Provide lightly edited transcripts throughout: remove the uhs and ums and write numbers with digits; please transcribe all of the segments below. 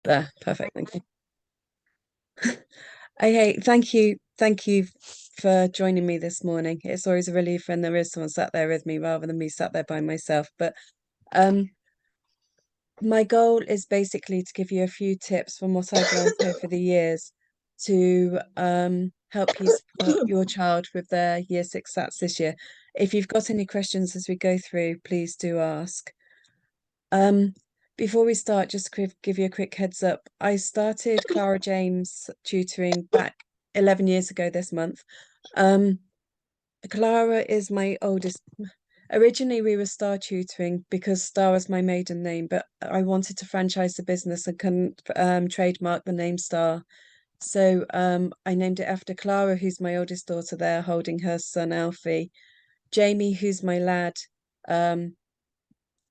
There, perfect. Thank you. Okay, thank you for joining me this morning. It's always a relief when there is someone sat there with me rather than me sat there by myself. But um, my goal is basically to give you a few tips from what I've learned over the years to help you support your child with their year six sats this year. If you've got any questions as we go through, please do ask. Um, Before we start, just to give you a quick heads up, I started Clara James tutoring back 11 years ago this month. Um, Clara is my oldest. Originally, we were Star Tutoring because Star was my maiden name, but I wanted to franchise the business and couldn't trademark the name Star. So I named it after Clara, who's my oldest daughter there, holding her son Alfie. Jamie, who's my lad, um,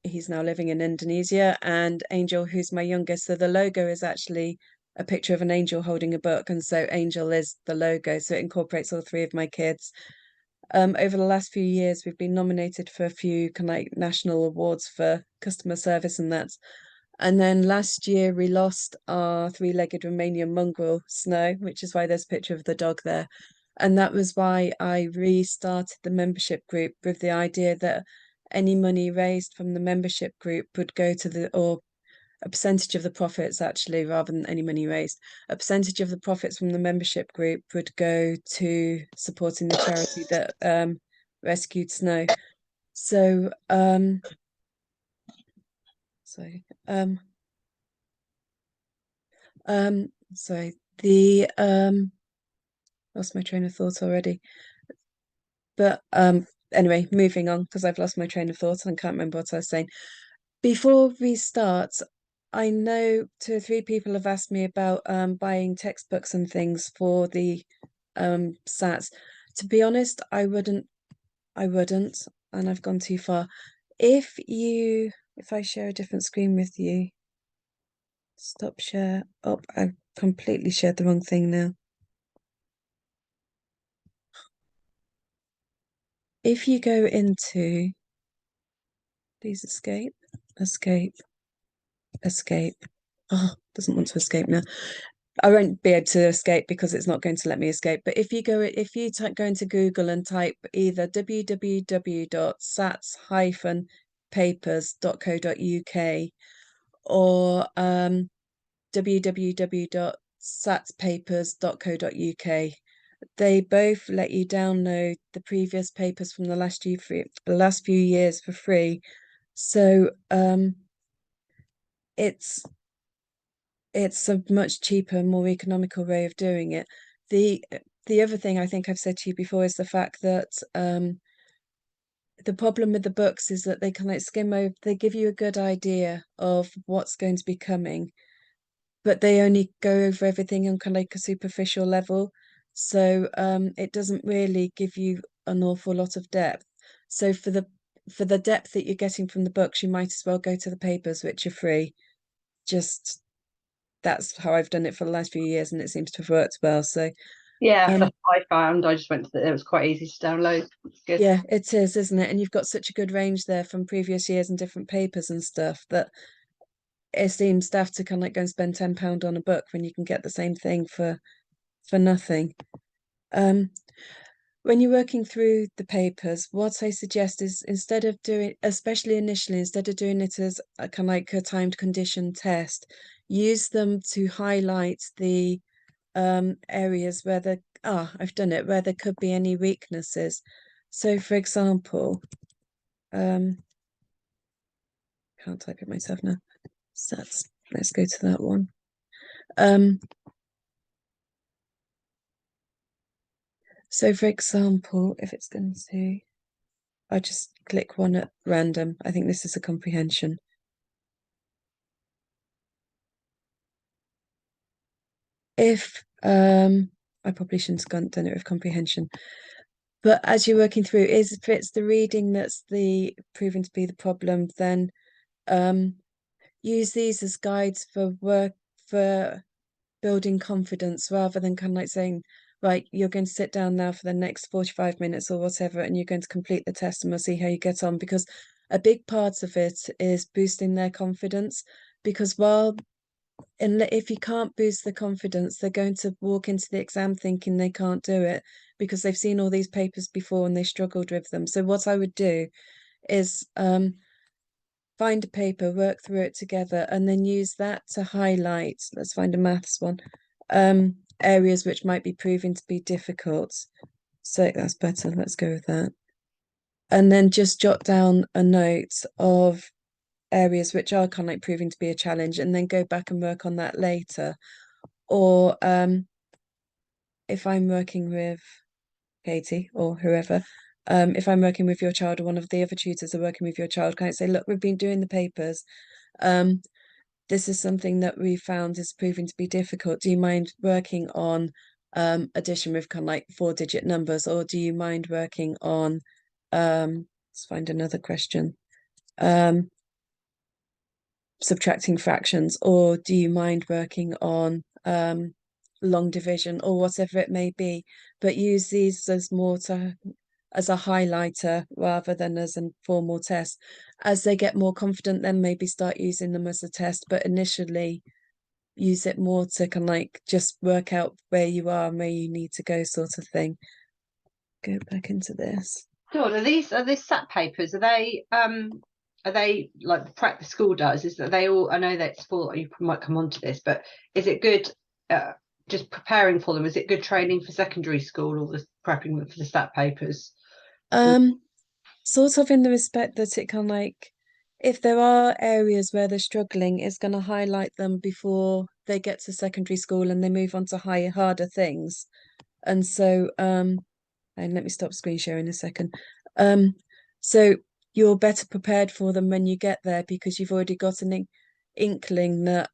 he's now living in Indonesia, and Angel, who's my youngest. So the logo is actually a picture of an angel holding a book, and so Angel is the logo. So it incorporates all three of my kids. Over the last few years, we've been nominated for a few kind of like national awards for customer service and that. And then last year we lost our three-legged Romanian mongrel, Snow, which is why there's a picture of the dog there. And that was why I restarted the membership group with the idea that any money raised from the membership group would go to or a percentage of the profits actually, rather than any money raised, a percentage of the profits from the membership group would go to supporting the charity that rescued Snow. So sorry. Sorry, the lost my train of thought already. But anyway, moving on because I've lost my train of thought and can't remember what I was saying. Before we start, I know two or three people have asked me about buying textbooks and things for the SATs. To be honest, I wouldn't, and I've gone too far. If I share a different screen with you, stop share. Oh, I've completely shared the wrong thing now. If you go into, please escape, escape, escape. Oh, doesn't want to escape now. I won't be able to escape because it's not going to let me escape. But if you go into Google and type either www.sats-papers.co.uk or www.satspapers.co.uk, they both let you download the previous papers from the last few years for free. So it's it's a much cheaper, more economical way of doing it. The the other thing I think I've said to you before is the fact that the problem with the books is that they kind of skim over, they give you a good idea of what's going to be coming, but they only go over everything on kind of like a superficial level. So it doesn't really give you an awful lot of depth. So for the depth that you're getting from the books, you might as well go to the papers, which are free. Just that's how I've done it for the last few years, and it seems to have worked well. So Yeah, um that's what I found. I just went to it was quite easy to download. It's good. yeah, it is, isn't it? And you've got such a good range there from previous years and different papers and stuff that it seems daft to kind of like go and spend £10 on a book when you can get the same thing for nothing. Um, when you're working through the papers, what I suggest is instead of doing, especially initially, instead of doing it as a kind of like a timed condition test, use them to highlight the areas where I've done it, where there could be any weaknesses. So for example, um can't type it myself now. So let's go to that one. Um so for example, if it's going to, I'll just click one at random. I think this is a comprehension. If I probably shouldn't have done it with comprehension, but as you're working through, is if it's the reading that's the proven to be the problem, then um use these as guides for work, for building confidence, rather than kind of like saying, right, you're going to sit down now for the next 45 minutes or whatever, and you're going to complete the test and we'll see how you get on. Because a big part of it is boosting their confidence. Because while and if you can't boost the confidence, they're going to walk into the exam thinking they can't do it because they've seen all these papers before and they struggled with them. So what I would do is find a paper, work through it together, and then use that to highlight, let's find a maths one, areas which might be proving to be difficult. So that's better. Let's go with that. And then just jot down a note of areas which are kind of like proving to be a challenge, and then go back and work on that later. Or if I'm working with Katie or whoever, if I'm working with your child or one of the other tutors are working with your child, can I say, look, we've been doing the papers. This is something that we found is proving to be difficult. Do you mind working on addition with kind of like 4-digit numbers, or do you mind working on let's find another question. Subtracting fractions, or do you mind working on long division or whatever it may be, but use these as more to as a highlighter rather than as a formal test. As they get more confident, then maybe start using them as a test, but initially use it more to kind of like just work out where you are and where you need to go, sort of thing. Go back into this. Sure. Are these SAT papers? Are they like the prep the school does? Is that they all? I know that's for you might come on to this, but is it good? Just preparing for them. Is it good training for secondary school, or the prepping for the SAT papers? Um, Sort of in the respect that it can like, if there are areas where they're struggling, it's going to highlight them before they get to secondary school and they move on to higher, harder things. And so, and let me stop screen sharing a second. So you're better prepared for them when you get there because you've already got an inkling that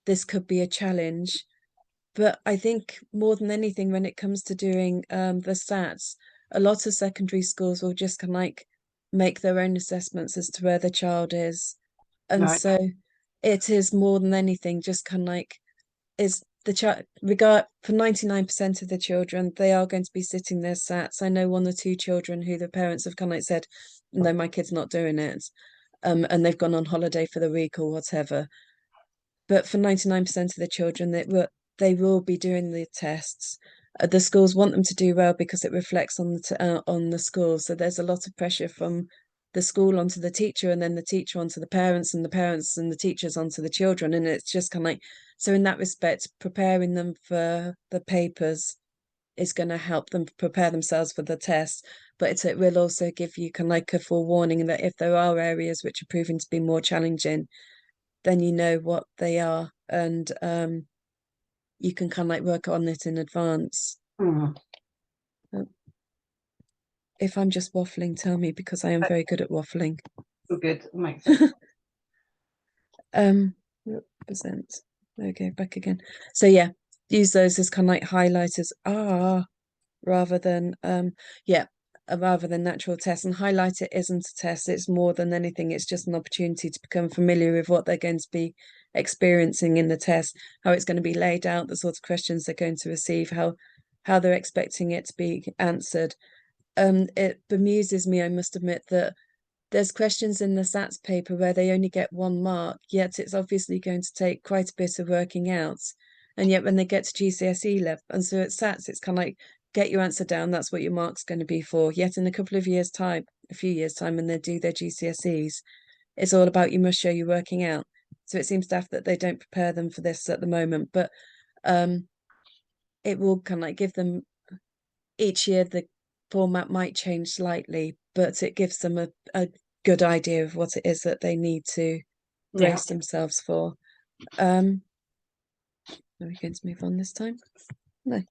this could be a challenge. But I think more than anything, when it comes to doing the stats, a lot of secondary schools will just kind of like make their own assessments as to where the child is. And Right. so it is more than anything just kind of like, is the child regard for 99% of the children, they are going to be sitting their sats. I know one or two children who the parents have kind of like said, no, my kid's not doing it. And they've gone on holiday for the week or whatever. But for 99% of the children, they will be doing the tests. The schools want them to do well because it reflects on the school. So there's a lot of pressure from the school onto the teacher, and then the teacher onto the parents, and the parents and the teachers onto the children. And it's just kind of like, so in that respect, preparing them for the papers is going to help them prepare themselves for the test. But it will also give you kind of like a forewarning that if there are areas which are proving to be more challenging, then you know what they are, and you can kind of like work on it in advance. Mm. If I'm just waffling, tell me, because I am very good at waffling. Good. Makes sense. um percent. Okay, back again. So yeah, use those as kind of like highlighters. Rather than yeah, rather than natural tests. And highlighter isn't a test, it's more than anything, it's just an opportunity to become familiar with what they're going to be experiencing in the test, how it's going to be laid out, the sort of questions they're going to receive, how they're expecting it to be answered. It bemuses me, I must admit, that there's questions in the SATs paper where they only get 1 mark, yet it's obviously going to take quite a bit of working out. And yet when they get to GCSE level, and so at SATs, it's kind of like, get your answer down, that's what your mark's going to be for. Yet in a couple of years' time, a few years' time, when they do their GCSEs, it's all about you must show you're working out. So it seems daft that they don't prepare them for this at the moment, but um, it will kind of like give them each year the format might change slightly, but it gives them a good idea of what it is that they need to Yeah. brace themselves for. Are we going to move on this time? No.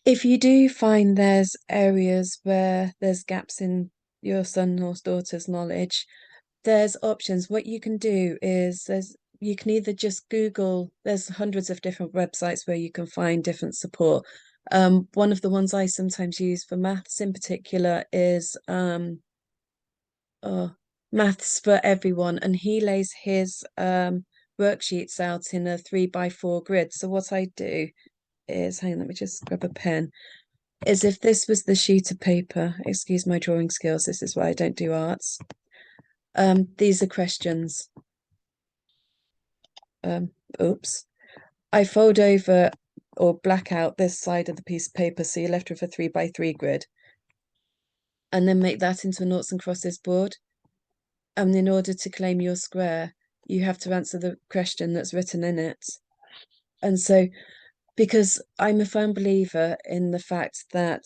If you do find there's areas where there's gaps in your son or daughter's knowledge, there's options. What you can do is you can either just Google, there's hundreds of different websites where you can find different support. One of the ones I sometimes use for maths in particular is Maths for Everyone, and he lays his worksheets out in a 3x4 grid. So what I do is, hang on, let me just grab a pen. Is if this was the sheet of paper, excuse my drawing skills, this is why I don't do arts. These are questions. um, oops, I fold over or black out this side of the piece of paper, so you're left with a 3 by 3 grid, and then make that into a noughts and crosses board. And in order to claim your square, you have to answer the question that's written in it. And so, because I'm a firm believer in the fact that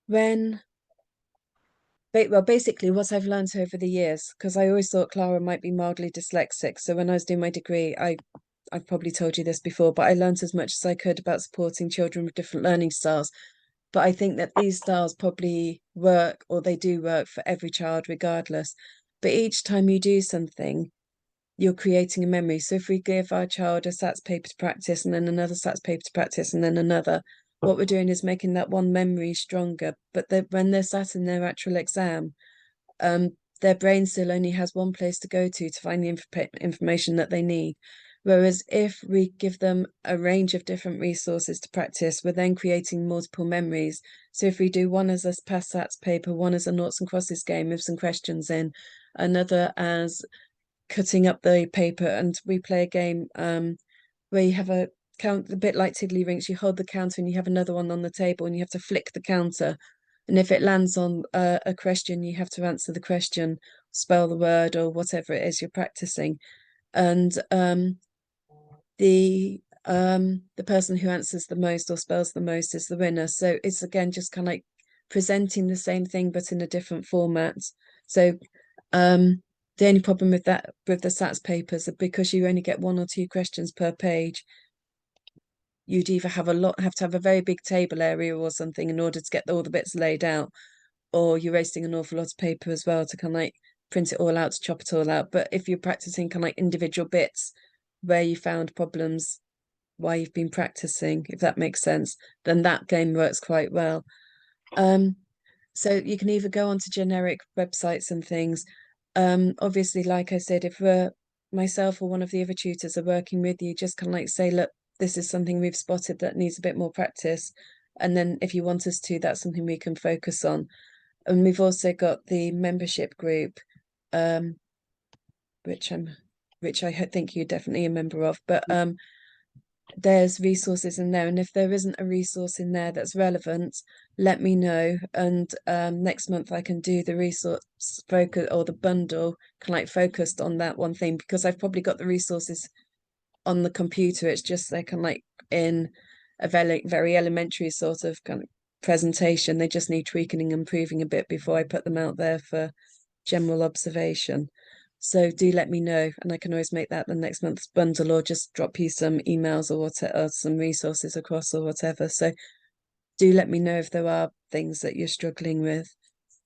when well, basically, what I've learned over the years, because I always thought Clara might be mildly dyslexic. So when I was doing my degree, I've probably told you this before, but I learned as much as I could about supporting children with different learning styles. But I think that these styles probably work, or they do work for every child, regardless. But each time you do something, you're creating a memory. So if we give our child a SATs paper to practice and then another SATs paper to practice and then another, what we're doing is making that one memory stronger. But when they're sat in their actual exam, their brain still only has one place to go to find the information that they need. Whereas if we give them a range of different resources to practice, we're then creating multiple memories. So if we do one as a past SATs paper, one as a noughts and crosses game with some questions in, another as cutting up the paper, and we play a game where you have a count, a bit like Tiddlywinks, you hold the counter and you have another one on the table and you have to flick the counter. And if it lands on a question, you have to answer the question, spell the word, or whatever it is you're practicing. And the person who answers the most or spells the most is the winner. So it's again just kind of like presenting the same thing but in a different format. So the only problem with that with the SATs papers are because you only get 1 or 2 questions per page, you'd either have to have a very big table area or something in order to get all the bits laid out, or you're wasting an awful lot of paper as well to kind of like print it all out, to chop it all out. But if you're practicing kind of like individual bits where you found problems while you've been practicing, if that makes sense, then that game works quite well. So you can either go onto generic websites and things. Obviously, like I said, if myself or one of the other tutors are working with you, just kind of like say, look, this is something we've spotted that needs a bit more practice. And then if you want us to, that's something we can focus on. And we've also got the membership group, um, which I think you're definitely a member of. But there's resources in there, and if there isn't a resource in there that's relevant, let me know, and next month I can do the resource focus or the bundle kind of like focused on that one thing, because I've probably got the resources on the computer. It's just they're kind of like in a very elementary sort of kind of presentation. They just need tweaking and improving a bit before I put them out there for general observation. So do let me know, and I can always make that the next month's bundle, or just drop you some emails or whatever, or some resources across or whatever. So do let me know if there are things that you're struggling with.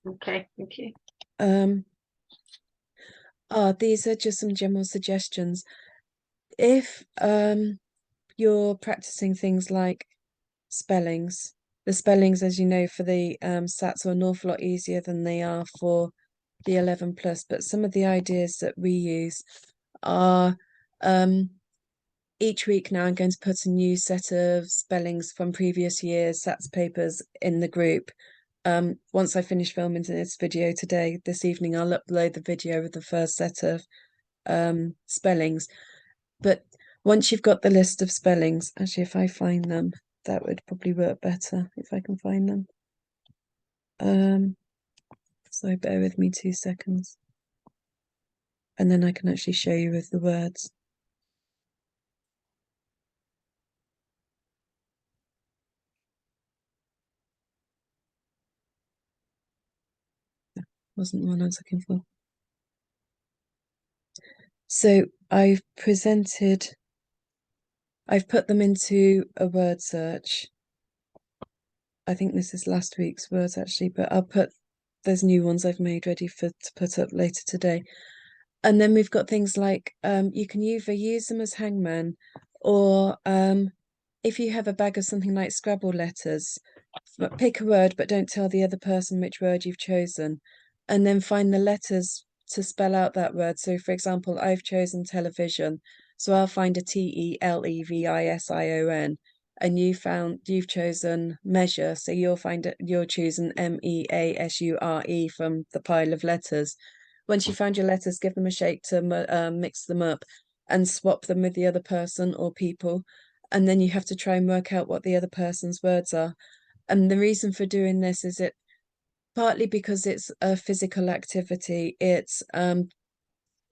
Okay, thank you. These are just some general suggestions. If you're practicing things like spellings, the spellings, as you know, for the SATs are an awful lot easier than they are for the 11 plus, but some of the ideas that we use are each week now I'm going to put a new set of spellings from previous years SATs papers in the group. Once I finish filming this video today, this evening, I'll upload the video of the first set of spellings. But once you've got the list of spellings, actually, if I find them, that would probably work better if I can find them. So bear with me 2 seconds. And then I can actually show you with the words. Wasn't the one I was looking for. So I've put them into a word search. I think this is last week's words actually, but there's new ones I've made ready to put up later today. And then we've got things like you can either use them as hangman, or if you have a bag of something like Scrabble letters, pick a word but don't tell the other person which word you've chosen, and then find the letters to spell out that word. So for example, I've chosen television, so I'll find a TELEVISION, and you've chosen measure, so you're choosing MEASURE from the pile of letters. Once you found your letters, give them a shake to mix them up. and swap them with the other person or people. And then you have to try and work out what the other person's words are. And the reason for doing this is it partly because it's a physical activity. It's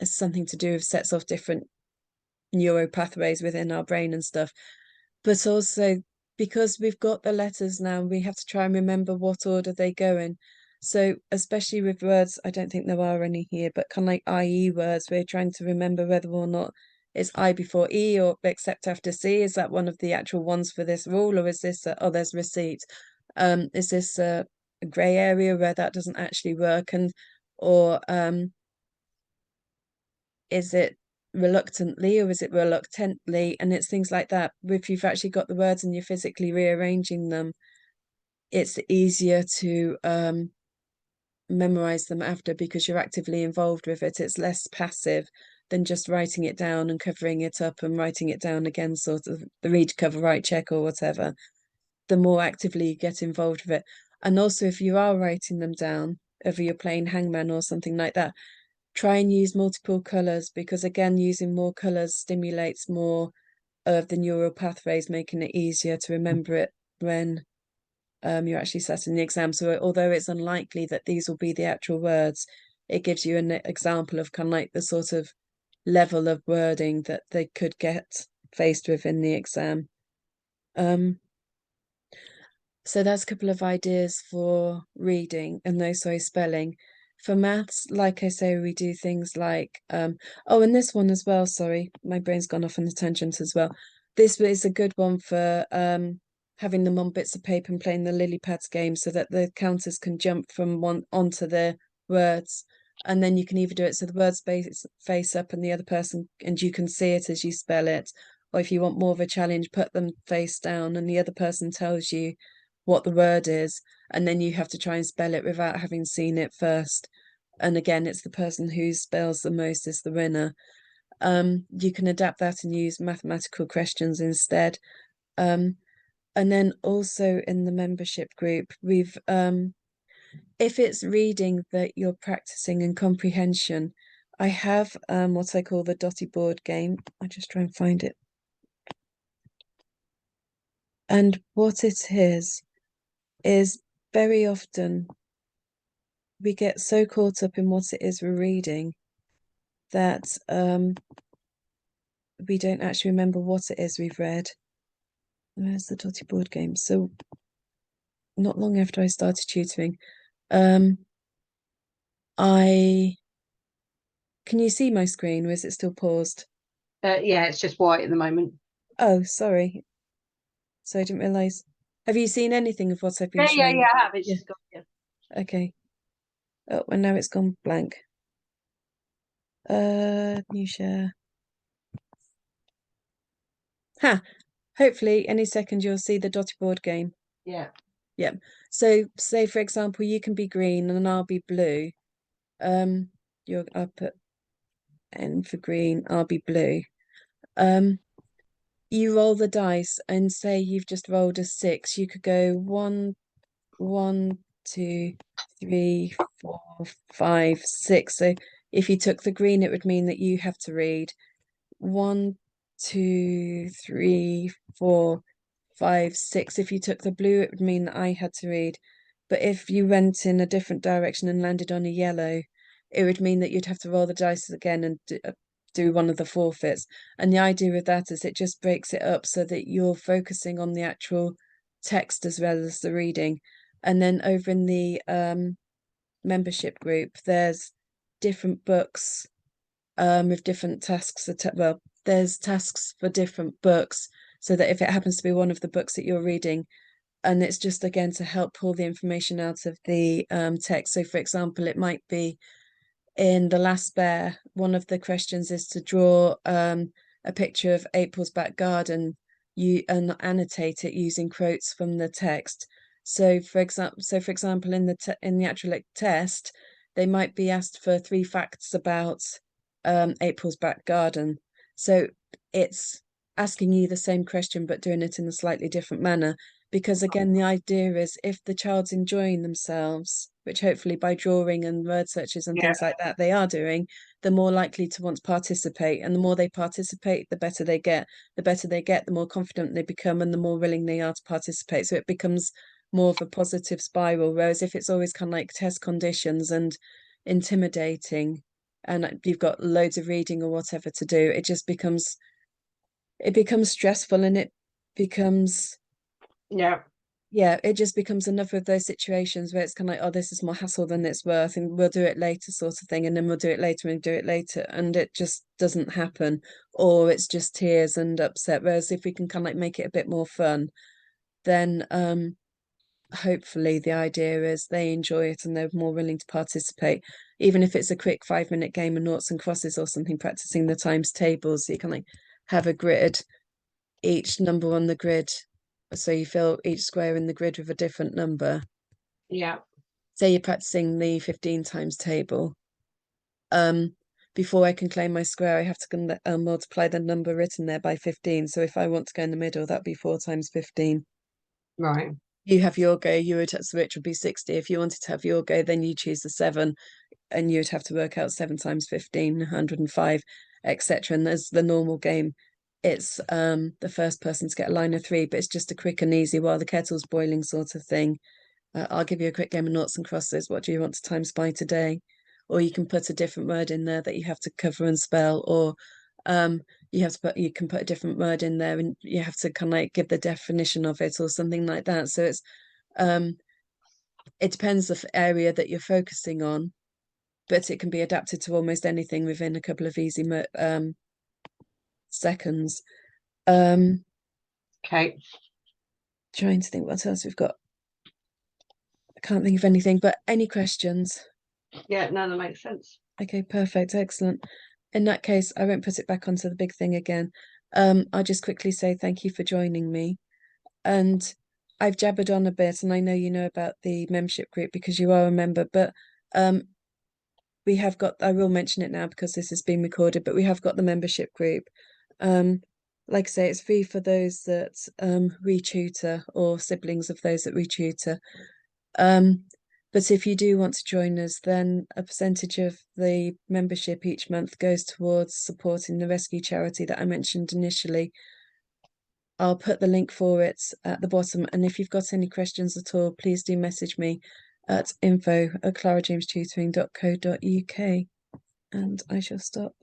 something to do with sets off different neural pathways within our brain and stuff. But also because we've got the letters now, we have to try and remember what order they go in. So especially with words, I don't think there are any here, but kind of like IE words, we're trying to remember whether or not it's I before E or except after C. Is that one of the actual ones for this rule, or is this oh, there's receipt? Is this a grey area where that doesn't actually work, and or is it reluctantly or is it reluctantly? And it's things like that. If you've actually got the words and you're physically rearranging them, it's easier to memorize them after because you're actively involved with it. It's less passive than just writing it down and covering it up and writing it down again, sort of the read, cover, write, check, or whatever. The more actively you get involved with it. And also, if you are writing them down, whether you're playing hangman or something like that, try and use multiple colors because, again, using more colors stimulates more of the neural pathways, making it easier to remember it when you're actually sat in the exam. So although it's unlikely that these will be the actual words, it gives you an example of kind of like the sort of level of wording that they could get faced with in the exam. So that's a couple of ideas for reading and no, sorry, spelling. For maths, like I say, we do things like oh, and this one as well, sorry, my brain's gone off on a tangent as well. This is a good one for having them on bits of paper and playing the lily pads game so that the counters can jump from one onto the words. And then you can either do it so the words face up and the other person and you can see it as you spell it. Or if you want more of a challenge, put them face down and the other person tells you what the word is, and then you have to try and spell it without having seen it first. And again, it's the person who spells the most is the winner. You can adapt that and use mathematical questions instead. And then also in the membership group, we've if it's reading that you're practicing and comprehension, I have what I call the dotty board game. I just try and find it. And what it is very often we get so caught up in what it is we're reading that we don't actually remember what it is we've read. Where's the dotty board game? So not long after I started tutoring, I can you see my screen or is it still paused? Yeah, it's just white at the moment. Oh, sorry. So I didn't realize. Have you seen anything of what I've been Yeah, showing? I have. It's Yeah. just got yeah. Okay. Oh, and now it's gone blank. New share. Ha! Hopefully any second you'll see the dotty board game. Yeah. Yeah. So say for example, you can be green and I'll be blue. I'll put N for green, I'll be blue. You roll the dice and say you've just rolled a 6. You could go 1, 1, 2, 3, 4, 5, 6. So if you took the green, it would mean that you have to read 1, 2, 3, 4, 5, 6. If you took the blue, it would mean that I had to read. But if you went in a different direction and landed on a yellow, it would mean that you'd have to roll the dice again and do one of the forfeits. And the idea with that is it just breaks it up so that you're focusing on the actual text as well as the reading. And then over in the membership group, there's different books with different tasks. Well, there's tasks for different books so that if it happens to be one of the books that you're reading, and it's just again to help pull the information out of the text. So, for example, it might be in The Last Bear, one of the questions is to draw a picture of April's back garden, you and annotate it using quotes from the text. So, for example, in the actual test, they might be asked for 3 facts about April's back garden. So it's asking you the same question but doing it in a slightly different manner. Because again, the idea is if the child's enjoying themselves, which hopefully by drawing and word searches and Yeah. things like that they are doing, the more likely to want to participate. And the more they participate, the better they get. The better they get, the more confident they become and the more willing they are to participate. So it becomes more of a positive spiral. Whereas if it's always kind of like test conditions and intimidating and you've got loads of reading or whatever to do, it becomes stressful and it becomes Yeah. yeah, it just becomes another of those situations where it's kind of like, oh, this is more hassle than it's worth, and we'll do it later, sort of thing, and then we'll do it later and do it later, and it just doesn't happen, or it's just tears and upset. Whereas if we can kind of like make it a bit more fun, then hopefully the idea is they enjoy it and they're more willing to participate, even if it's a quick 5 minute game of noughts and crosses or something, practicing the times tables. So you can like have a grid, each number on the grid. So you fill each square in the grid with a different number. Yeah. Say you're practicing the 15 times table. Um, Before I can claim my square, I have to multiply the number written there by 15. So if I want to go in the middle, that'd be 4 times 15. Right. You have your go, which would be 60. If you wanted to have your go, then you choose the 7, and you'd have to work out 7 times 15, 105, etc. And there's the normal game. It's the first person to get a line of 3, but it's just a quick and easy while the kettle's boiling sort of thing. I'll give you a quick game of noughts and crosses. What do you want to time spy today? Or you can put a different word in there that you have to cover and spell, or um, you can put a different word in there and you have to kind of like give the definition of it or something like that. So um, it depends the area that you're focusing on, but it can be adapted to almost anything within a couple of easy seconds. Um, Okay. Trying to think what else we've got. I can't think of anything, but any questions? Yeah, no, that makes sense. Okay, perfect, excellent. In that case, I won't put it back onto the big thing again. I'll just quickly say thank you for joining me. And I've jabbered on a bit, and I know you know about the membership group because you are a member, but um, we have got, I will mention it now because this has been recorded, but we have got the membership group. Um, like I say, it's free for those that retutor or siblings of those that retutor. But if you do want to join us, then a percentage of the membership each month goes towards supporting the rescue charity that I mentioned initially. I'll put the link for it at the bottom. And if you've got any questions at all, please do message me at info@clarajamestutoring.co.uk. And I shall stop.